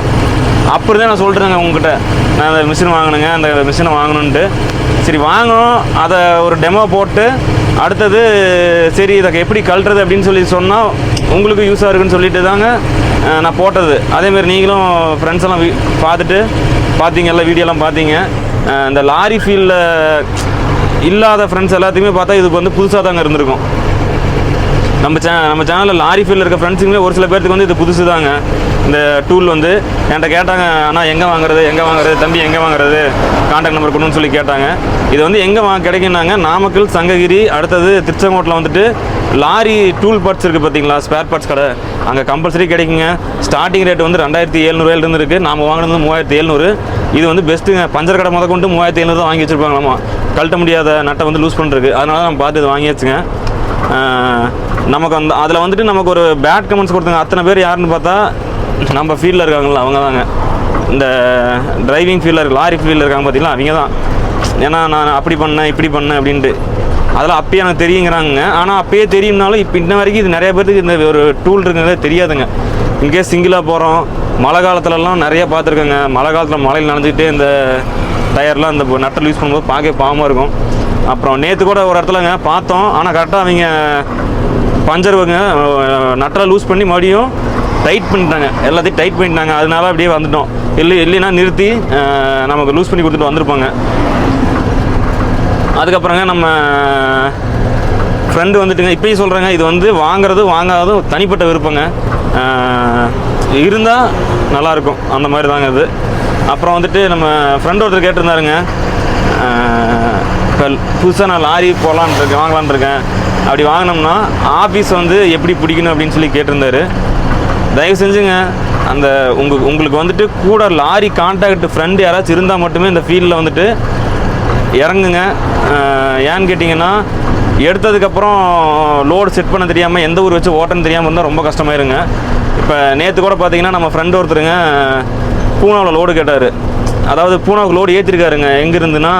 அப்படி தான் நான் சொல்கிறேங்க உங்ககிட்ட, நான் அந்த மிஷின் வாங்கினுங்க, அந்த மிஷினை வாங்கணுன்ட்டு. சரி வாங்கணும், அதை ஒரு டெமோ போட்டு அடுத்தது சரி இதை எப்படி கழட்டுறது அப்படின்னு சொல்லி சொன்னால் உங்களுக்கு யூஸாக இருக்குன்னு சொல்லிட்டு தாங்க நான் போட்டது. அதேமாரி நீங்களும் ஃப்ரெண்ட்ஸ் எல்லாம் பார்த்துட்டு பார்த்தீங்கல்ல, வீடியோலாம் பார்த்தீங்க. இந்த லாரி ஃபீல்டில் இல்லாத ஃப்ரெண்ட்ஸ் எல்லாத்தையுமே பார்த்தா இதுக்கு வந்து புதுசாக தாங்க இருந்திருக்கும். நம்ம சேனலில் லாரி ஃபீல்டில் இருக்க ஃப்ரெண்ட்ஸுங்களே ஒரு சில பேர்த்துக்கு வந்து இது புதுசு தாங்க. இந்த டூல் வந்து என்கிட்ட கேட்டாங்க, ஆனால் எங்கே வாங்குறது தம்பி, எங்கே வாங்குறது, கான்டாக்ட் நம்பர் கொடுன்னு சொல்லி கேட்டாங்க. இது வந்து எங்கே கிடைக்குன்னாங்க, நாமக்கல், சங்ககிரி, அடுத்தது திருச்செங்கோட்டில் வந்துட்டு லாரி டூல் பார்ட்ஸ் இருக்குது பார்த்தீங்களா, ஸ்பேர் பார்ட்ஸ் கடை, அங்கே கம்பல்சரி கிடைக்குங்க. ஸ்டார்டிங் ரேட் வந்து 2700 இருக்குது. நாம் வாங்கினது 3700. இது வந்து பெஸ்ட்டுங்க. பஞ்சர் கடை முத கொண்டு 3700 தான் வாங்கி வச்சுருப்பாங்களாமா, கழட்ட முடியாத நட்டை வந்து லூஸ் பண்ணுறதுக்கு. அதனால நம்ம பார்த்து இது வாங்கியாச்சுங்க. நமக்கு அந்த அதில் வந்துட்டு நமக்கு ஒரு பேட் கமெண்ட்ஸ் கொடுத்தாங்க. அத்தனை பேர் யாருன்னு பார்த்தா நம்ம ஃபீல்டில் இருக்காங்களா, அவங்க தாங்க. இந்த டிரைவிங் ஃபீல்டில் லாரி ஃபீல்டில் இருக்காங்க பார்த்தீங்களா, அவங்க தான். ஏன்னா நான் அப்படி பண்ணேன் இப்படி பண்ணேன் அப்படின்ட்டு அதெல்லாம் அப்பயே எனக்கு தெரியுங்கிறாங்க. ஆனால் அப்பயே தெரியும்னாலும் இப்போ இன்ன வரைக்கும் இது நிறைய பேருக்கு இந்த ஒரு டூல் இருக்குங்கிறதே தெரியாதுங்க. இங்கேயே சிங்கிளாக போகிறோம், மழை காலத்துலலாம் நிறைய பார்த்துருக்கேங்க. மழை காலத்தில் மழையில் நனைஞ்சிக்கிட்டே இந்த டயர்லாம் இந்த நட்டை யூஸ் பண்ணும்போது பார்க்க பாவமாக இருக்கும். அப்புறம் நேற்று கூட ஒரு இடத்துலங்க பார்த்தோம், ஆனால் கரெக்டாக அவங்க பஞ்சர் நட்டை லூஸ் பண்ணி மறுபடியும் டைட் பண்ணிட்டாங்க, எல்லாத்தையும் டைட் பண்ணிட்டாங்க. அதனால அப்படியே வந்துட்டோம். இல்லைன்னா நிறுத்தி நமக்கு லூஸ் பண்ணி கொடுத்துட்டு வந்திருப்பாங்க. அதுக்கப்புறங்க நம்ம ஃப்ரெண்டு வந்துட்டுங்க, இப்பயும் சொல்கிறேங்க, இது வந்து வாங்காததும் தனிப்பட்ட விருப்பங்க. இருந்தால் நல்லாயிருக்கும், அந்த மாதிரி தாங்க இது. அப்புறம் வந்துட்டு நம்ம ஃப்ரெண்ட் ஒருத்தர் கேட்டிருந்தாருங்க, இப்போ புதுசாக நான் லாரி போகலான் இருக்கேன், வாங்கலான் இருக்கேன். அப்படி வாங்கினோம்னா ஆஃபீஸ் வந்து எப்படி பிடிக்கணும் அப்படின்னு சொல்லி கேட்டிருந்தாரு. தயவு செஞ்சுங்க அந்த உங்களுக்கு வந்துட்டு கூட லாரி கான்டாக்ட் ஃப்ரெண்டு யாராச்சும் இருந்தால் மட்டுமே இந்த ஃபீல்டில் வந்துட்டு இறங்குங்க. ஏன்னு கேட்டிங்கன்னா எடுத்ததுக்கப்புறம் லோடு செட் பண்ண தெரியாமல் எந்த ஊர் வச்சு ஓட்டன்னு தெரியாமல் இருந்தால் ரொம்ப கஷ்டமாயிருங்க. இப்போ நேற்று கூட பார்த்தீங்கன்னா நம்ம ஃப்ரெண்டு ஒருத்தருங்க பூனாவில் லோடு கேட்டார். அதாவது பூனாவுக்கு லோடு ஏற்றிருக்காருங்க. எங்கே இருந்துன்னா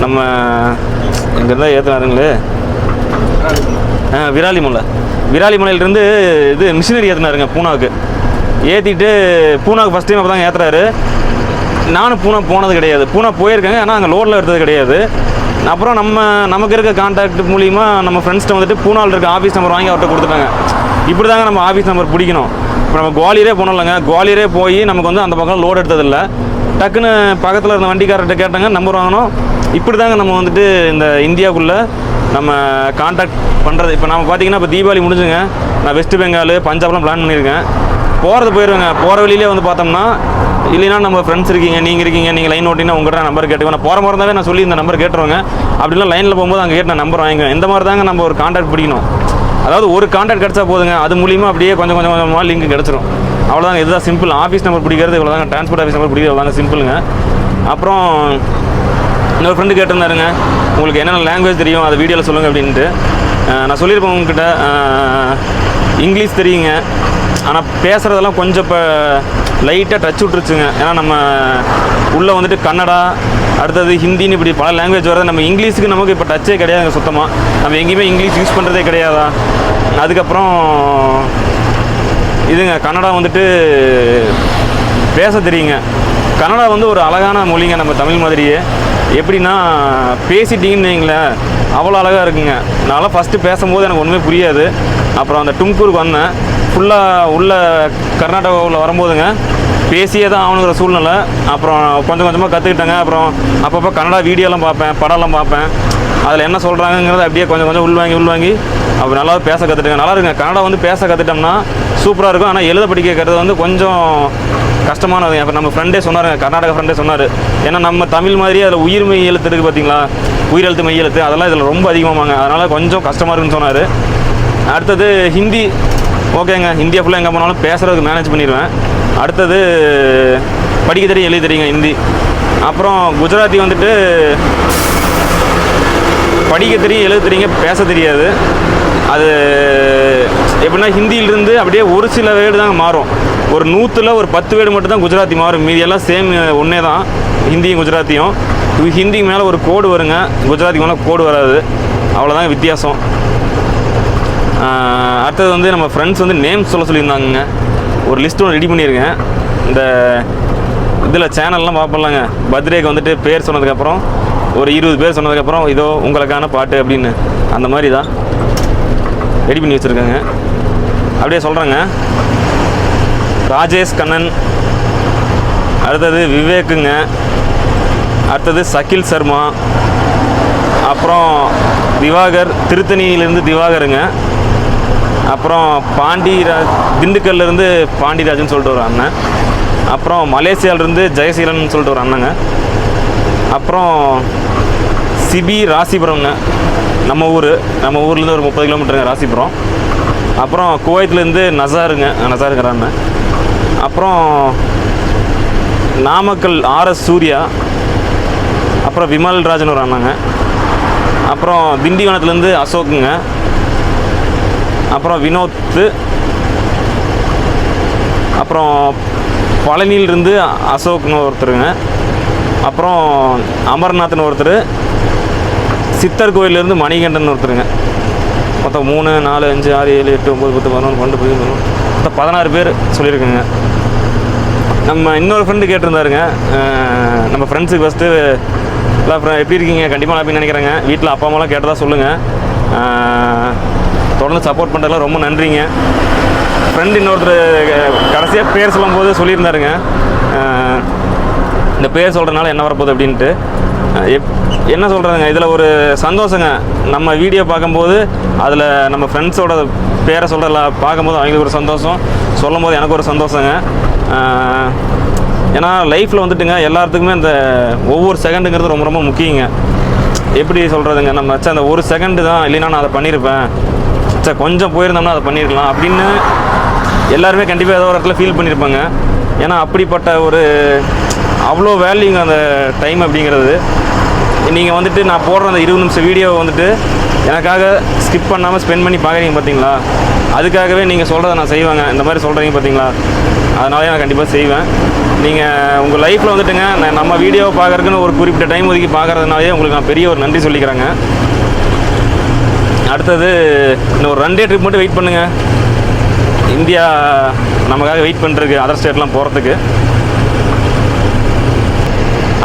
நம்ம எங்கே இருந்தால் ஏற்றினாருங்களே, விராலிமலையிலேருந்து இது மிஷினரி ஏற்றினாருங்க பூனாவுக்கு. ஏற்றிட்டு பூனாவுக்கு ஃபஸ்ட் டைம் அப்போ தான் ஏற்றுறாரு. நானும் பூனா போனது கிடையாது, பூனா போயிருக்கேங்க, ஆனால் அங்கே லோடில் எடுத்தது கிடையாது. அப்புறம் நமக்கு இருக்க கான்டாக்ட் மூலிமா நம்ம ஃப்ரெண்ட்ஸ்கிட்ட வந்துட்டு பூனாவில் இருக்க ஆஃபீஸ் நம்பர் வாங்கி அவர்கிட்ட கொடுத்துட்டாங்க. இப்படி தாங்க நம்ம ஆஃபீஸ் நம்பர் பிடிக்கணும். இப்போ நம்ம குவாலியரே போனோம் இல்லைங்க, குவாலியரே போய் நமக்கு வந்து அந்த பக்கம் லோடு எடுத்ததில்லை. டக்குன்னு பக்கத்தில் இருந்த வண்டிக்காரர்கிட்ட கேட்டாங்க, நம்பர் வாங்கணும். இப்படி தாங்க நம்ம வந்துட்டு இந்த இந்தியாவுக்குள்ளே நம்ம கான்டாக்ட் பண்ணுறது. இப்போ நம்ம பார்த்தீங்கன்னா இப்போ தீபாவளி முடிஞ்சுங்க, நான் வெஸ்ட் பெங்கால் பஞ்சாப்லாம் பிளான் பண்ணியிருக்கேன். போயிடுவேங்க. போகிற வழியிலே வந்து பார்த்தோம்னா இல்லைன்னா நம்ம ஃப்ரெண்ட்ஸ் இருக்கீங்க, நீங்கள் லைன் ஓட்டினா உங்கள்கிட்ட நம்பர் கேட்டுக்கோ. நான் போகிற மாதிரி இருந்தாவே நான் சொல்லி இந்த நம்பர் கேட்டுருவாங்க. அப்படிலாம் லைனில் போகும்போது அங்கே கேட்டு நான் நம்பர் வாங்கிக்குவேன். இந்த மாதிரி தாங்க நம்ம ஒரு கான்டாக்ட் பிடிக்கணும். அதாவது ஒரு கான்டாக்ட் கிடச்சா போதுங்க, அது மூலிமா அப்படியே கொஞ்சம் கொஞ்சமாக லிங்க் கிடச்சிரும். அவ்வளோதாங்க, இதுதான் சிம்பிள். ஆஃபீஸ் நம்பர் பிடிக்கிறது இவ்வளோ தாங்க, டிரான்ஸ்போர்ட் ஆஃபீஸ் நம்பர் பிடிக்கிறது இவ்வளோ சிம்பிளுங்க. அப்புறம் இன்னொரு ஃப்ரெண்டு கேட்டிருந்தாருங்க, உங்களுக்கு என்னென்ன லாங்குவேஜ் தெரியும் அதை வீடியோவில் சொல்லுங்கள் அப்படின்ட்டு. நான் சொல்லியிருப்பேன் உங்ககிட்ட, இங்கிலீஷ் தெரியுங்க, ஆனால் பேசுகிறதெல்லாம் கொஞ்சம் இப்போ லைட்டாக டச் விட்டுருச்சுங்க. ஏன்னா நம்ம உள்ளே வந்துட்டு கன்னடா, அடுத்தது ஹிந்தின்னு இப்படி பல லாங்குவேஜ் வருது. நம்ம இங்கிலீஷுக்கு நமக்கு இப்போ டச்சே கிடையாதுங்க சுத்தமாக. நம்ம எங்கேயுமே இங்கிலீஷ் யூஸ் பண்ணுறதே கிடையாதா. அதுக்கப்புறம் இதுங்க கன்னடா வந்துட்டு பேச தெரியுங்க. கன்னடா வந்து ஒரு அழகான மொழிங்க, நம்ம தமிழ் மாதிரியே. எப்படின்னா பேசிட்டிங்கன்னு வைங்களேன், அவ்வளோ அழகாக இருக்குங்க. நான்லாம் ஃபஸ்ட்டு பேசும்போது எனக்கு ஒன்றுமே புரியாது. அப்புறம் அந்த டும்கூருக்கு வந்தேன், ஃபுல்லாக உள்ள கர்நாடகாவில் வரும்போதுங்க பேசியே தான் ஆகணுங்கிற சூழ்நிலை. அப்புறம் கொஞ்சம் கொஞ்சமாக கற்றுக்கிட்டேங்க. அப்புறம் அப்பப்போ கன்னடா வீடியோலாம் பார்ப்பேன், படம்லாம் பார்ப்பேன். அதில் என்ன சொல்கிறாங்கங்கிறத அப்படியே கொஞ்சம் கொஞ்சம் உள்வாங்கி அப்போ நல்லா பேச கற்றுட்டுங்க. நல்லா இருக்குங்க. கன்னடா வந்து பேச கற்றுட்டோம்னா சூப்பராக இருக்கும். ஆனால் எழுத படிக்க கற்றுறது வந்து கொஞ்சம் கஷ்டமானது. இப்போ நம்ம ஃப்ரெண்டே சொன்னாருங்க, கர்நாடகா ஃப்ரெண்டே சொன்னார். ஏன்னா நம்ம தமிழ் மாதிரியே அதில் உயிர்மெய் எழுத்து இருக்குது பார்த்தீங்களா, உயிரெழுத்து மெய் எழுத்து, அதெல்லாம் இதில் ரொம்ப அதிகமாகாங்க. அதனால் கொஞ்சம் கஷ்டமாக இருக்குன்னு சொன்னார். அடுத்தது ஹிந்தி ஓகேங்க, இந்தியா ஃபுல்லாக எங்கே போனாலும் பேசுகிறதுக்கு மேனேஜ் பண்ணிடுவேன். அடுத்தது படிக்க தெரியும், எழுதி தெரியுங்க ஹிந்தி. அப்புறம் குஜராத்தி வந்துட்டு படிக்க தெரியும், எழுத தெரியுங்க, பேச தெரியாது. அது எப்படின்னா ஹிந்தியிலிருந்து அப்படியே ஒரு சில வேர்டு தாங்க மாறும். ஒரு 100ல் ஒரு 10 வேர்டு மட்டும் தான் குஜராத்தி மாறும். மீதி எல்லாம் சேம் ஒன்றே தான், ஹிந்தியும் குஜராத்தியும். ஹிந்திக்கு மேலே ஒரு கோடு வருங்க, குஜராத்திக்கு மேலே கோடு வராது. அவ்வளோதாங்க வித்தியாசம். அடுத்தது வந்து நம்ம ஃப்ரெண்ட்ஸ் வந்து நேம்ஸ் சொல்லியிருந்தாங்க. ஒரு லிஸ்ட் ஒன்று ரெடி பண்ணியிருக்கேன். இந்த இதில் சேனல்லாம் பார்ப்பலாங்க, பர்த்டேக்கு வந்துட்டு பேர் சொன்னதுக்கப்புறம் ஒரு 20 பேர் சொன்னதுக்கப்புறம் இதோ உங்களுக்கான பாட்டு அப்படின்னு அந்த மாதிரி தான் ரெடி பண்ணி வச்சுருக்கேங்க. அப்படியே சொல்கிறேங்க. ராஜேஷ் கண்ணன், அடுத்தது விவேக்குங்க, அடுத்தது சகில் சர்மா, அப்புறம் திவாகர், திருத்தணியிலேருந்து திவாகருங்க, அப்புறம் திண்டுக்கல்லேருந்து பாண்டிராஜன் சொல்லிட்டு ஒரு அண்ணன், அப்புறம் மலேசியாவிலேருந்து ஜெயசீலன் சொல்லிட்டு ஒரு அண்ணங்க, அப்புறம் சிபி ராசிபுரம்ங்க, நம்ம ஊர்லேருந்து ஒரு 30 கிலோமீட்டருங்க ராசிபுரம். அப்புறம் குவைத்லேருந்து நசாருங்கிற அண்ணன். அப்புறம் நாமக்கல் ஆர்எஸ் சூர்யா, அப்புறம் விமல் ராஜன் ஒரு அண்ணாங்க, அப்புறம் திண்டிவனத்துலேருந்து அசோக்குங்க, அப்புறம் வினோத்து, அப்புறம் பழனியிலிருந்து அசோக்னு ஒருத்தருங்க, அப்புறம் அமர்நாத்னு ஒருத்தர், சித்தர் கோயிலேருந்து மணிகண்டன் ஒருத்தருங்க. மொத்தம் 3, 4, 5, 6, 7, 8, 9, 10, 11, 12, 13, மொத்தம் 16 பேர் சொல்லியிருக்குங்க. நம்ம இன்னொரு ஃப்ரெண்டு கேட்டிருந்தாருங்க, நம்ம ஃப்ரெண்ட்ஸுக்கு ஃபஸ்ட்டு எல்லாம் எப்படி இருக்கீங்க, கண்டிப்பாக நான் அப்படின்னு நினைக்கிறேங்க. வீட்டில் அப்பா அம்மாலாம் கேட்டதாக சொல்லுங்கள். தொடர்ந்து சப்போர்ட் பண்ணுறதுலாம் ரொம்ப நன்றிங்க. ஃப்ரெண்டு இன்னொருத்தர் கடைசியாக பேர் சொல்லும்போது சொல்லியிருந்தாருங்க, இந்த பேர் சொல்கிறதுனால என்ன வரப்போகுது அப்படின்ட்டு. என்ன சொல்கிறதுங்க, இதில் ஒரு சந்தோஷங்க. நம்ம வீடியோ பார்க்கும்போது அதில் நம்ம ஃப்ரெண்ட்ஸோட பேரை சொல்கிறதில்ல பார்க்கும்போது அவங்களுக்கு ஒரு சந்தோஷம், சொல்லும் போது எனக்கு ஒரு சந்தோஷங்க. ஏன்னா லைஃப்பில் வந்துட்டுங்க எல்லாத்துக்குமே இந்த ஒவ்வொரு செகண்டுங்கிறது ரொம்ப ரொம்ப முக்கியங்க. எப்படி சொல்கிறதுங்க, நம்ம வச்ச அந்த ஒரு செகண்டு தான் இல்லைன்னா நான் அதை பண்ணியிருப்பேன், சரி கொஞ்சம் போயிருந்தோம்னா அதை பண்ணியிருக்கலாம் அப்படின்னு எல்லாருமே கண்டிப்பாக ஏதோ ஒரு இடத்துல ஃபீல் பண்ணியிருப்பாங்க. ஏன்னா அப்படிப்பட்ட ஒரு அவ்வளோ வேல்யூங்க அந்த டைம் அப்படிங்கிறது. நீங்கள் வந்துட்டு நான் போடுற அந்த 20 நிமிஷம் வீடியோவை வந்துட்டு எனக்காக ஸ்கிப் பண்ணாமல் ஸ்பெண்ட் பண்ணி பார்க்குறீங்க பார்த்தீங்களா, அதுக்காகவே நீங்கள் சொல்கிறத நான் செய்வேங்க. இந்த மாதிரி சொல்கிறீங்க பார்த்தீங்களா, அதனாலே நான் கண்டிப்பாக செய்வேன். நீங்கள் உங்கள் லைஃப்பில் வந்துட்டுங்க நம்ம வீடியோவை பார்க்குறதுக்குன்னு ஒரு குறிப்பிட்ட டைம் ஒதுக்கி பார்க்குறதுனாலே உங்களுக்கு நான் பெரிய ஒரு நன்றி சொல்லிக்கிறேங்க. அடுத்தது இன்னும் ஒரு 2 டே ட்ரிப் மட்டும் வெயிட் பண்ணுங்கள். இந்தியா நமக்காக வெயிட் பண்ணிருக்கு அதர் ஸ்டேட்லாம் போகிறதுக்கு.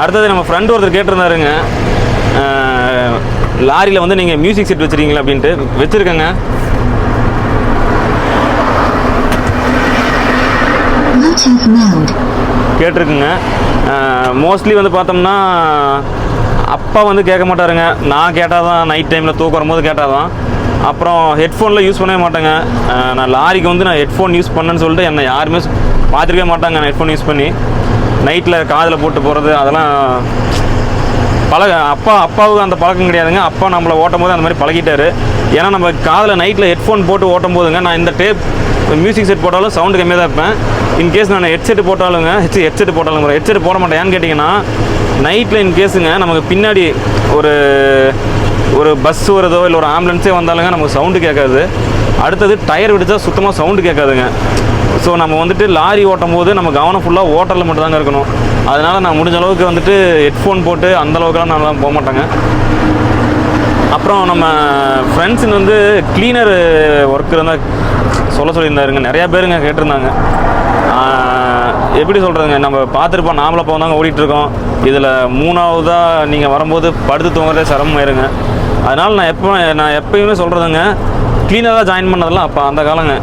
அடுத்தது நம்ம ஃப்ரெண்டு ஒருத்தர் கேட்டிருந்தாருங்க, லாரியில் வந்து நீங்கள் மியூசிக் செட் வச்சுருக்கீங்களா அப்படின்ட்டு. வச்சுருக்கேங்க. கேட்டிருக்குங்க. மோஸ்ட்லி வந்து பார்த்தோம்னா அப்பா வந்து கேட்க மாட்டாருங்க, நான் கேட்டால் தான், நைட் டைமில் தூக்கம் வரும்போது கேட்டால் தான். அப்புறம் ஹெட்ஃபோனில் யூஸ் பண்ணவே மாட்டேங்க. நான் லாரிக்கு வந்து நான் ஹெட்ஃபோன் யூஸ் பண்ணேன்னு சொல்லிட்டு என்னை யாருமே பார்த்துருக்கவே மாட்டாங்க. நான் ஹெட்ஃபோன் யூஸ் பண்ணி நைட்டில் காதில் போட்டு போகிறது அதெல்லாம் அப்பாவுக்கு அந்த பழக்கம் கிடையாதுங்க. அப்பா நம்மளை ஓட்டும் போது அந்த மாதிரி பழகிட்டாரு. ஏன்னா நம்ம காதில் நைட்டில் ஹெட்ஃபோன் போட்டு ஓட்டும் போதுங்க, நான் இந்த மியூசிக் செட் போட்டாலும் சவுண்டு கம்மியாக தான் இருப்பேன். இன்கேஸ் நான் ஹெட்செட் போட்டாலுங்க ஹெட்செட் போட மாட்டேன். ஏன்னு கேட்டிங்கன்னா நைட்டில் இன்கேஸுங்க நமக்கு பின்னாடி ஒரு பஸ் வரதோ இல்லை ஒரு ஆம்புலன்ஸே வந்தாலுங்க நமக்கு சவுண்டு கேட்காது. அடுத்தது டயர் விடுச்சா சுத்தமாக சவுண்டு கேட்காதுங்க. ஸோ நம்ம வந்துட்டு லாரி ஓட்டும் போது நம்ம கவனம் ஃபுல்லாக ஓட்டரில் மட்டும் தாங்க இருக்கணும். அதனால் நான் முடிஞ்ச அளவுக்கு வந்துட்டு ஹெட்ஃபோன் போட்டு அந்தளவுக்குலாம் நான் போக மாட்டேங்க. அப்புறம் நம்ம ஃப்ரெண்ட்ஸுங்க வந்து கிளீனர் ஒர்க் இருந்தால் சொல்லியிருந்தாருங்க. நிறையா பேருங்க கேட்டிருந்தாங்க. எப்படி சொல்கிறதுங்க, நம்ம பார்த்துருப்போம், நாமளை போக தாங்க ஓடிட்டுருக்கோம். இதில் 3ஆவதாக நீங்கள் வரும்போது படுத்து தூங்குறதே சிரமமாயிருங்க. அதனால் நான் எப்பயுமே சொல்கிறதுங்க, க்ளீனராக ஜாயின் பண்ணதெல்லாம் அப்போ அந்த காலங்க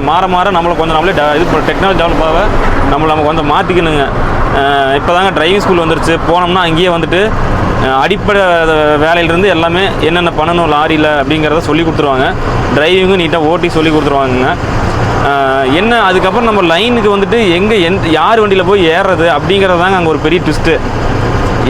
மாற நம்மளை கொஞ்சம் நம்மளே டெக்னாலஜி டெவலப் ஆக நம்ம கொஞ்சம் மாற்றிக்கணுங்க. இப்போ தாங்க டிரைவிங் ஸ்கூல் வந்துருச்சு. போனோம்னா அங்கேயே வந்துட்டு அடிப்படை வேலையிலேருந்து எல்லாமே என்னென்ன பண்ணணும் லாரியில் அப்படிங்கிறத சொல்லி கொடுத்துருவாங்க. டிரைவிங்கும் நீட்டாக ஓட்டி சொல்லி கொடுத்துருவாங்கங்க. என்ன அதுக்கப்புறம் நம்ம லைனுக்கு வந்துட்டு யார் வண்டியில் போய் ஏறுறது அப்படிங்கிறது தாங்க அங்கே ஒரு பெரிய ட்விஸ்ட்டு.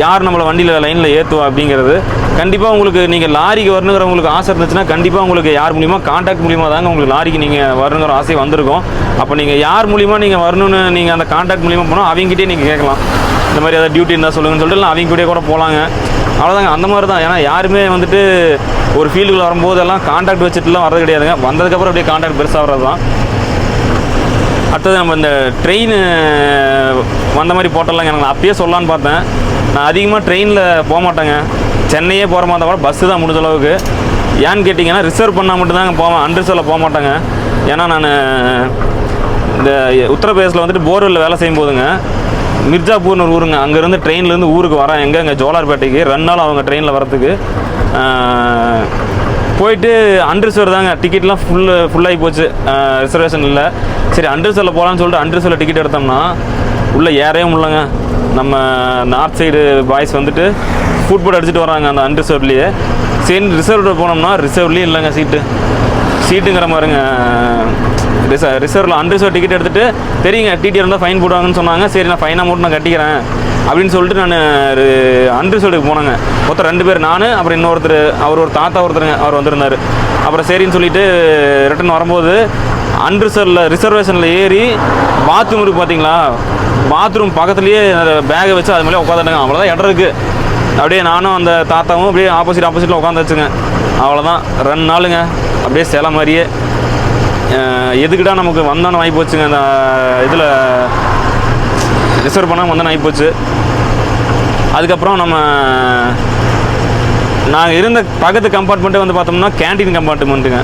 யார் நம்மளை வண்டியில் லைனில் ஏற்றுவா அப்படிங்கிறது. கண்டிப்பாக உங்களுக்கு நீங்கள் லாரிக்கு வரணுங்கிற உங்களுக்கு ஆசை இருந்துச்சுன்னா கண்டிப்பாக உங்களுக்கு யார் மூலிமா கான்டாக்ட் மூலிமா தாங்க உங்களுக்கு லாரிக்கு நீங்கள் வரணுங்கிற ஆசை வந்திருக்கும். அப்போ நீங்கள் யார் மூலிமா நீங்கள் வரணும்னு நீங்கள் அந்த கான்டாக்ட் மூலிமா போனால் அவங்ககிட்டே நீங்கள் கேட்கலாம். இந்த மாதிரி ஏதாவது டியூட்டி இருந்தால் சொல்லுங்கன்னு சொல்லிட்டு இல்லை அவங்க கூட போகலாங்க. அவ்வளோதாங்க, அந்த மாதிரி தான். ஏன்னா யாருமே வந்துட்டு ஒரு ஃபீல்டுக்குள்ள வரும்போதெல்லாம் கான்டாக்ட் வச்சுட்டுலாம் வரது கிடையாதுங்க. வந்ததுக்கப்புறம் அப்படியே கான்டாக்ட் பெருசாக வர்றது தான். அடுத்தது நம்ம இந்த ட்ரெயின் வந்த மாதிரி போட்டலாங்க. எனக்கு அப்பயே சொல்லலான்னு பார்த்தேன். நான் அதிகமாக ட்ரெயினில் போக மாட்டேங்க. சென்னையே போகிற மாதிரி இருந்தால் கூட பஸ்ஸு தான் முடிஞ்ச அளவுக்கு. ஏன்னு கேட்டிங்கன்னா ரிசர்வ் பண்ணால் மட்டும்தாங்க போவேன், அன்ரிசர்வில் போக மாட்டேங்க. ஏன்னா நான் இந்த உத்தரப்பிரதேசில் வந்துட்டு போர்வெல்லில் வேலை செய்யும் போதுங்க, மிர்ஜாப்பூர்னு ஒரு ஊருங்க, அங்கேருந்து ட்ரெயின்லேருந்து ஊருக்கு வரேன். இங்கே ஜோலார்பேட்டைக்கு 2 நாள் அவங்க ட்ரெயினில் வரத்துக்கு போயிட்டு அன்ரிசர்வ் தாங்க. டிக்கெட்லாம் ஃபுல்லாகி போச்சு, ரிசர்வேஷன் இல்லை. சரி அன்ரிசர்வில் போகலான்னு சொல்லிட்டு அன்ரிசர்வில் டிக்கெட் எடுத்தோம்னா உள்ளே ஏறவே முடியலங்க. நம்ம நார்த் சைடு பாய்ஸ் வந்துட்டு ஃபுட் போர்ட் அடிச்சுட்டு வராங்க அந்த அன்ரிசர்வ்லேயே. சரி ரிசர்வில் போனோம்னா ரிசர்வ்லேயும் இல்லைங்க சீட்டுங்கிற மாதிரிங்க. ரிசர்வில் அன்ரிசர்வ் டிக்கெட் எடுத்துகிட்டு தெரியுங்க டிடி இருந்தால் ஃபைன் போடுவாங்கன்னு சொன்னாங்க. சரி நான் ஃபைனாக மட்டும் நான் கட்டிக்கிறேன் அப்படின்னு சொல்லிட்டு நான் அன்ரிசர்வுக்கு போனேங்க. மொத்தம் 2 பேர், நான் அப்புறம் இன்னொருத்தர், அவர் ஒரு தாத்தா ஒருத்தருங்க, அவர் வந்திருந்தார். அப்புறம் சரின்னு சொல்லிட்டு ரிட்டன் வரும்போது ரிசர்வேஷனில் ஏறி பாத்ரூம் இருக்குது பார்த்தீங்களா, பாத்ரூம் பக்கத்துலேயே பேகை வச்சு அது மேலே உட்காந்துட்டாங்க. அவ்வளோதான் இடம் இருக்குது. அப்படியே நானும் அந்த தாத்தாவும் அப்படியே ஆப்போசிட்டில் உட்காந்துச்சுங்க. அவ்வளோதான் 2 நாளுங்க அப்படியே சில மாதிரியே. எதுக்கிட்டா நமக்கு வந்தானே ஆகி போச்சுங்க. அந்த இதில் ரிசர்வ் பண்ணால் வந்தானே ஆகி போச்சு. அதுக்கப்புறம் நாங்கள் இருந்த பக்கத்து கம்பார்ட்மெண்ட்டே வந்து பார்த்தோம்னா கேன்டீன் கம்பார்ட்மெண்ட்டுங்க.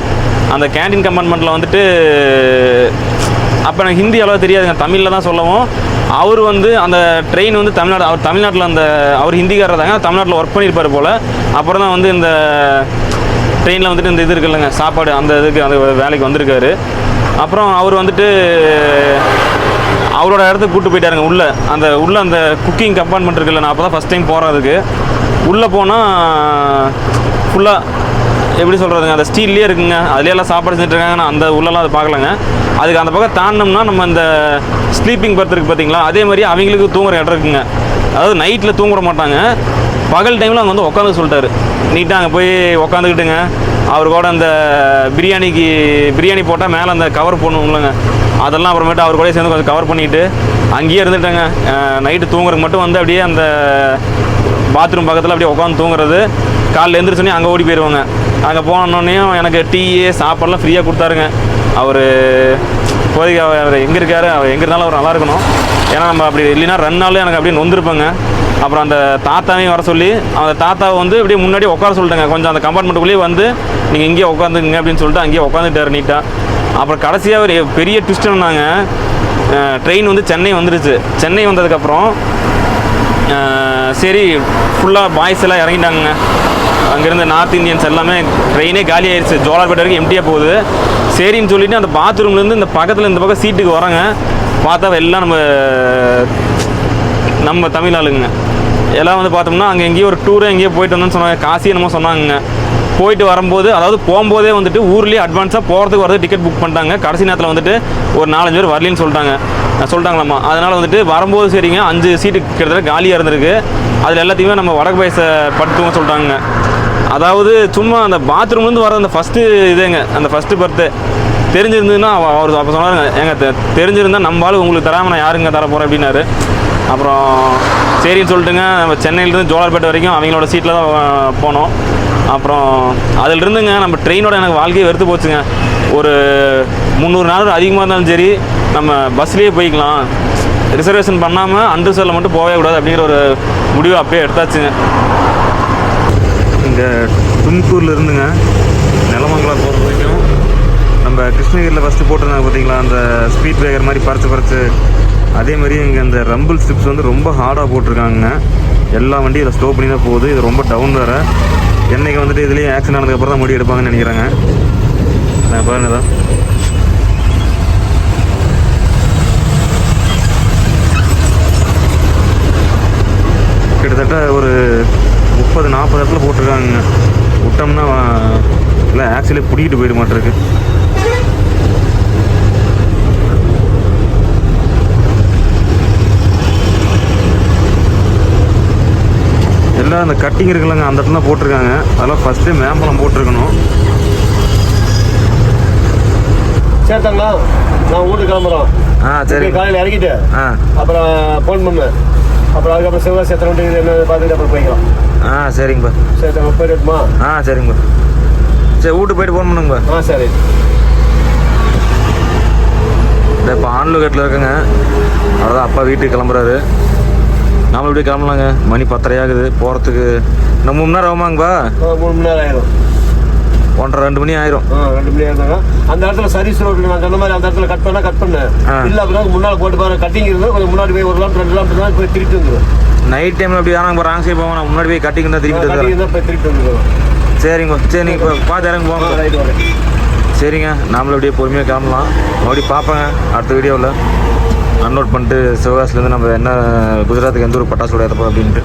அந்த கேன்டீன் கம்பார்ட்மெண்ட்டில் வந்துட்டு அப்போ எனக்கு ஹிந்தி அவ்வளோ தெரியாதுங்க, தமிழில் தான் சொல்லவும். அவர் வந்து அந்த ட்ரெயின் வந்து அவர் தமிழ்நாட்டில் அவர் ஹிந்திக்காரர் தாங்க, தமிழ்நாட்டில் ஒர்க் பண்ணியிருப்பார் போல். அப்புறம் தான் வந்து இந்த ட்ரெயினில் வந்துட்டு இந்த இது இருக்குல்லங்க சாப்பாடு, அந்த வேலைக்கு வந்திருக்காரு. அப்புறம் அவர் வந்துட்டு அவரோட இடத்துக்கு கூப்பிட்டு போயிட்டாருங்க. உள்ள அந்த குக்கிங் கம்பார்ட்மெண்ட் இருக்குல்ல, நான் அப்போ தான் ஃபஸ்ட் டைம் போகிறதுக்கு. உள்ளே போனால் ஃபுல்லாக எப்படி சொல்கிறதுங்க, அந்த ஸ்டீல்லே இருக்குங்க. அதுலேயே எல்லாம் சாப்பாடு செஞ்சுட்டு இருக்காங்க. நான் அந்த உள்ளலாம் அதை பார்க்கலங்க. அதுக்கு அந்த பக்கம் தாண்டினோம்னா நம்ம இந்த ஸ்லீப்பிங் பர்த் இருக்குது பார்த்தீங்களா, அதே மாதிரி அவங்களுக்கு தூங்குற இடம் இருக்குங்க. அதாவது நைட்டில் தூங்குற மாட்டாங்க, பகல் டைமில் அங்கே வந்து உட்காந்து சொல்லிட்டாரு. நீட்டாக அங்கே போய் உட்காந்துக்கிட்டுங்க, அவர் கூட அந்த பிரியாணி போட்டால் மேலே அந்த கவர் போடணும்லங்க, அதெல்லாம் அப்புறமேட்டு அவர் கூட சேர்ந்து கொஞ்சம் கவர் பண்ணிக்கிட்டு அங்கேயே இருந்துட்டாங்க. நைட்டு தூங்குறதுக்கு மட்டும் வந்து அப்படியே அந்த பாத்ரூம் பக்கத்தில் அப்படியே உட்காந்து தூங்குறது. காலைல எழுந்திரிச்சோன்னே அங்கே ஓடி போயிடுவாங்க. அங்கே போனோடனையும் எனக்கு டீ சாப்பாடெலாம் ஃப்ரீயாக கொடுத்தாருங்க. அவர் இப்போதைக்கு அவர் எங்கே இருக்கார், அவர் எங்கே இருந்தாலும் அவர் நல்லா இருக்கணும். ஏன்னா நம்ம அப்படி இல்லைன்னா 2 நாள் எனக்கு அப்படியே நொந்துருப்பேங்க. அப்புறம் அந்த தாத்தாவையும் வர சொல்லி அந்த தாத்தாவை வந்து அப்படியே முன்னாடி உட்கார சொல்லிட்டேங்க. கொஞ்சம் அந்த கம்பார்ட்மெண்ட்டுக்குள்ளேயே வந்து நீங்கள் இங்கேயே உட்காந்துங்க அப்படின்னு சொல்லிட்டு அங்கேயே உட்காந்துட்டார் நீட்டாக. அப்புறம் கடைசியாக ஒரு பெரிய ட்விஸ்ட் என்னன்னாங்க, ட்ரெயின் வந்து சென்னை வந்துடுச்சு. சென்னை வந்ததுக்கப்புறம் சரி ஃபுல்லாக பாய்ஸ் எல்லாம் இறங்கிட்டாங்க. அங்கேருந்து நார்த் இந்தியன்ஸ் எல்லாமே, ட்ரெயினே காலி ஆயிடுச்சு. ஜோலார்பேட்டை வரைக்கும் எம்டியாக போகுது. சரின்னு சொல்லிவிட்டு அந்த பாத்ரூம்லேருந்து இந்த பக்கத்தில் இந்த பக்கம் சீட்டுக்கு வராங்க. பார்த்தா எல்லாம் நம்ம தமிழ் ஆளுங்க எல்லாம் வந்து பார்த்தோம்னா அங்கே எங்கேயோ ஒரு டூரு எங்கேயோ போயிட்டு வந்தோன்னு சொன்னாங்க. காசி என்னமோ சொன்னாங்க. போயிட்டு வரும்போது, அதாவது போகும்போதே வந்துட்டு ஊர்லேயே அட்வான்ஸாக போகிறதுக்கு வரது டிக்கெட் புக் பண்ணிட்டாங்க. கடைசி நேரத்தில் வந்துட்டு ஒரு 4-5 பேர் வரலின்னு சொல்லிட்டாங்களாம்மா. அதனால் வந்துட்டு வரும்போது சரிங்க 5 சீட்டு கிட்டத்தட்ட காலியாக இருந்திருக்கு. அதில் எல்லாத்தையுமே நம்ம வடக்கு பயசை படுத்துவங்க சொல்லிட்டாங்க. அதாவது சும்மா அந்த பாத்ரூம்லேருந்து வர அந்த ஃபஸ்ட்டு இதுங்க, அந்த ஃபஸ்ட்டு பர்த்து தெரிஞ்சிருந்ததுன்னா அவர் அப்போ சொன்னாருங்க, ஏங்க தெரிஞ்சிருந்தால் நம்மளால உங்களுக்கு தராமல் நான் யாருங்க தர போகிறேன் அப்படின்னாரு. அப்புறம் சரின்னு சொல்லிட்டுங்க நம்ம சென்னையிலேருந்து ஜோலார்பேட்டை வரைக்கும் அவங்களோட சீட்டில் தான் போனோம். அப்புறம் அதிலிருந்துங்க நம்ம ட்ரெயினோட எனக்கு வாழ்க்கையை வெறுத்து போச்சுங்க. ஒரு 300 நாள் அதிகமாக இருந்தாலும் சரி நம்ம பஸ்லேயே போய்க்கலாம், ரிசர்வேஷன் பண்ணாமல் அன்ரிசர்வில் மட்டும் போகவே கூடாது அப்படிங்கிற ஒரு முடிவை அப்பயே எடுத்தாச்சுங்க. இங்கே தும்கூரில் இருந்துங்க நிலமங்கலம் போகிற வரைக்கும் நம்ம கிருஷ்ணகிரியில் ஃபஸ்ட்டு போட்டிருந்தாங்க பார்த்தீங்களா, அந்த ஸ்பீட் பிரேக்கர் மாதிரி பறிச்சு அதே மாதிரி இங்கே இந்த ரம்பிள் ஸ்ட்ரிப்ஸ் வந்து ரொம்ப ஹார்டாக போட்டிருக்காங்க. எல்லா வண்டியும் இதை ஸ்லோ பண்ணி தான் போகுது. இது ரொம்ப டவுன் வேறு. என்னைக்கு வந்துட்டு இதுலேயும் ஆக்சிடென்ட் ஆனதுக்கப்புறம் தான் முடி எடுப்பாங்கன்னு நினைக்கிறாங்க. நான் பாருங்க தான் கிட்டத்தட்ட ஒரு 30-40 இடத்துல போட்டிருக்காங்க. விட்டோம்னா இல்லை ஆக்சுவலி பிடிக்கிட்டு போயிட மாட்டிருக்கு. எல்லாம் அந்த கட்டிங் இருக்குல்லங்க, அந்த இடத்துல போட்டிருக்காங்க. அதெல்லாம் ஃபஸ்ட்டு மேம்பலம் போட்டிருக்கணும். சேர்த்தாங்களா? நான் வீட்டுக்கு கிளம்புறோம். சரி, காலையில் இறங்கிட்டு அப்புறம் ஃபோன் பண்ணேன். அப்புறம் அதுக்கப்புறம் சிவகாசி எத்தனை வண்டி என்ன பார்த்துட்டு அப்புறம் போய்க்கலாம். சரிங்கப்பா. சரி, போயிட்டுமா? சரிங்கப்பா. சரி, வீட்டு போயிட்டு ஃபோன் பண்ணுங்கப்பா. சரி. இப்போ ஆன்லோகேட்டில் இருக்குங்க. அவ்வளோதான், அப்பா வீட்டுக்கு கிளம்புறாரு. நாம இப்படியே கிளம்பலாங்க. மணி 10:30 ஆகுது. போகிறதுக்கு நம்ம 3 மணி நேரம் ஆகுமாங்கப்பா? 3 மணி நேரம் ஆயிரும். 1:30-2 மணி ஆயிரும். 2 மணி ஆயிருந்தாங்க. அந்த இடத்துல சர்வீஸ் ரோடு நான் சொன்ன மாதிரி அந்த இடத்துல கட் பண்ணு இல்லை அப்படின்னா முன்னால் போட்டு பாருங்க. கட்டிங் இருந்தால் கொஞ்சம் முன்னாடி போய் 1 கிலோமீட்டர் 2 கிலோமீட்டர் தான் போய் திருப்பி வந்துடும். நைட் டைமில் அப்படி ஆனால் ராங் சைடு போவோம். நான் முன்னாடி போய் கட்டிங் தான் திருப்பி போய் திருப்பி வந்துடுவோம். சரிங்க. சரி, நீங்கள் இப்போ பார்த்து இறங்க போங்க. சரிங்க, நாமளும் அப்படியே பொறுமையாக கிளம்பலாம். மறுபடியும் பார்ப்பேங்க அடுத்த வீடியோவில். அன்லோட் பண்ணிட்டு சிவகாசிலேருந்து நம்ம என்ன குஜராத்துக்கு எந்த ஒரு பட்டாசு உடையாதப்போ அப்படின்ட்டு